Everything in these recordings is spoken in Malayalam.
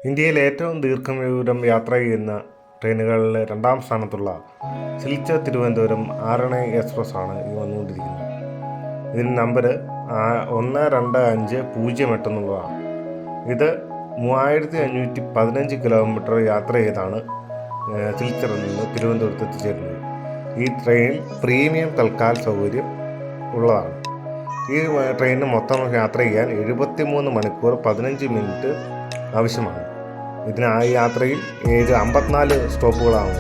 ഇന്ത്യയിൽ ഏറ്റവും ദീർഘദൂരം യാത്ര ചെയ്യുന്ന ട്രെയിനുകളിൽ രണ്ടാം സ്ഥാനത്തുള്ള സിൽച്ചർ തിരുവനന്തപുരം ആരണി എക്സ്പ്രസ് ആണ് ഈ വന്നുകൊണ്ടിരിക്കുന്നത്. ഇതിന് നമ്പർ 12508 എന്നുള്ളതാണ്. ഇത് 3515 കിലോമീറ്റർ യാത്ര ചെയ്താണ് സിൽച്ചറിൽ നിന്ന് തിരുവനന്തപുരത്ത് എത്തിച്ചേരുന്നത്. ഈ ട്രെയിൻ പ്രീമിയം തൽക്കാൽ സൗകര്യം ഉള്ളതാണ്. ഈ ട്രെയിനിന് മൊത്തം യാത്ര ചെയ്യാൻ 73 മണിക്കൂർ 15 മിനിറ്റ് ആവശ്യമാണ്. ഈ യാത്രയിൽ 54 സ്റ്റോപ്പുകളാണ്.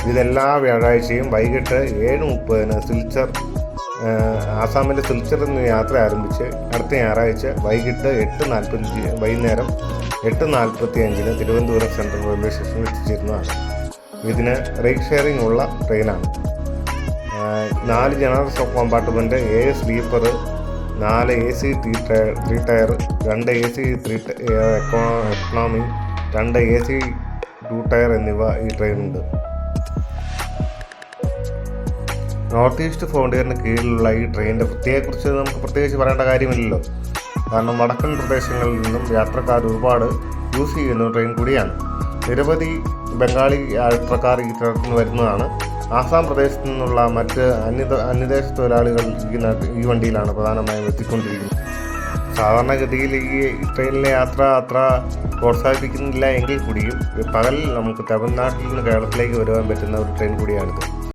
ഇതെല്ലാ വ്യാഴാഴ്ചയും വൈകിട്ട് 7:30 സിൽച്ചർ ആസാമിലെ സിൽച്ചറിൽ നിന്ന് യാത്ര ആരംഭിച്ച് അടുത്ത ഞായറാഴ്ച വൈകുന്നേരം 8:45 തിരുവനന്തപുരം സെൻട്രൽ റെയിൽവേ സ്റ്റേഷനിൽ എത്തിച്ചേരുന്നതാണ്. ഇതിന് റേറ്റ് ഷെയറിംഗ് ഉള്ള ട്രെയിനാണ്. 4 general compartment, 7 sleeper, 4 AC 3 tier, 2 AC 3 economy, 2 AC 2 tier എന്നിവ ഈ ട്രെയിനുണ്ട്. നോർത്ത് ഈസ്റ്റ് ഫ്രോണ്ടിയറിന് കീഴിലുള്ള ഈ ട്രെയിനിൻ്റെ വൃത്തിയെക്കുറിച്ച് നമുക്ക് പ്രത്യേകിച്ച് പറയേണ്ട കാര്യമില്ലല്ലോ. കാരണം വടക്കൻ പ്രദേശങ്ങളിൽ നിന്നും യാത്രക്കാർ ഒരുപാട് യൂസ് ചെയ്യുന്ന ട്രെയിൻ കൂടിയാണ്. നിരവധി ബംഗാളി യാത്രക്കാർ ഈ ട്രെയിനിൽ വരുന്നതാണ്. ആസാം പ്രദേശത്തു നിന്നുള്ള മറ്റ് അന്യദേശ തൊഴിലാളികൾ ഈ വണ്ടിയിലാണ് പ്രധാനമായും എത്തിക്കൊണ്ടിരിക്കുന്നത്. സാധാരണഗതിയിൽ ഈ ട്രെയിനിലെ യാത്ര അത്ര പ്രോത്സാഹിപ്പിക്കുന്നില്ല എങ്കിൽ കൂടിയും പകൽ നമുക്ക് തമിഴ്നാട്ടിൽ നിന്ന് കേരളത്തിലേക്ക് വരുവാൻ പറ്റുന്ന ഒരു ട്രെയിൻ കൂടിയാണിത്.